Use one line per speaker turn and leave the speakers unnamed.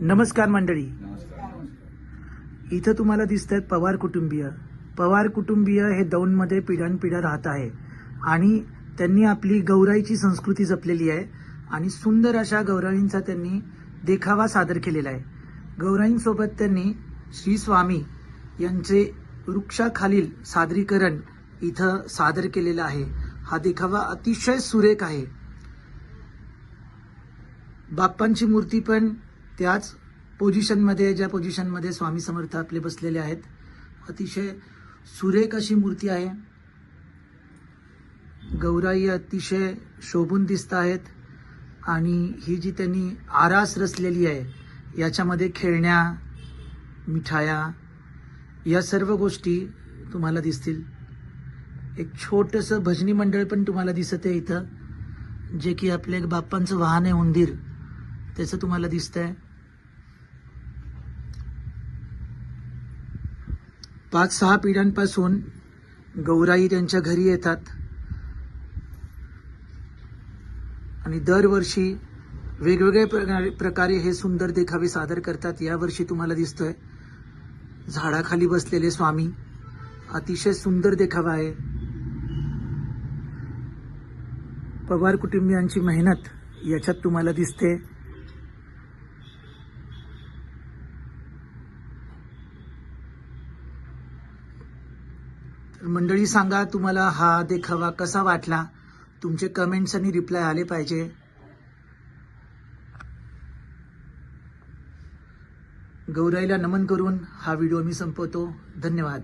नमस्कार मंडळी,
नमस्कार.
इथं तुम्हाला दिसत आहेत पवार कुटुंबीय. पवार कुटुंबीय हे दौंडमध्ये पिढ्यानपिढ्या राहत आहे आणि त्यांनी आपली गौराईची संस्कृती जपलेली आहे आणि सुंदर अशा गौराईंचा त्यांनी देखावा सादर केलेला आहे. गौराईंसोबत त्यांनी श्री स्वामी यांचे वृक्षाखालील सादरीकरण इथं सादर केलेलं आहे. हा देखावा अतिशय सुरेख आहे. बाप्पांची मूर्ती पण त्याच पोझिशनमध्ये, ज्या पोझिशनमध्ये स्वामी समर्थ आपले बसलेले आहेत, अतिशय सुरेख अशी मूर्ती आहे. गौराई अतिशय शोभून दिसत आहेत आणि ही जी त्यांनी आरास रचलेली आहे याच्यामध्ये खेळण्या, मिठाया या सर्व गोष्टी तुम्हाला दिसतील. एक छोटंसं भजनी मंडळ पण तुम्हाला दिसत आहे इथं, जे की आपले बाप्पांचं वाहन आहे उंदीर, त्याचं तुम्हाला दिसतंय. 5-6 पिढ्यांपासून गौराई त्यांच्या घरी येतात आणि दरवर्षी वेगवेगळ्या प्रकारे हे सुंदर देखावे सादर करतात. यावर्षी तुम्हाला दिसतोय झाडाखाली बसलेले स्वामी, अतिशय सुंदर देखावा आहे. पवार कुटुंबियांची मेहनत याच्यात तुम्हाला दिसते. तर मंडळी, सांगा तुम्हाला हा देखावा कसा वाटला. तुमचे कमेंट्स आणि रिप्लाय आले पाहिजे. गौराईला नमन करून हा व्हिडिओ मी संपवतो. धन्यवाद.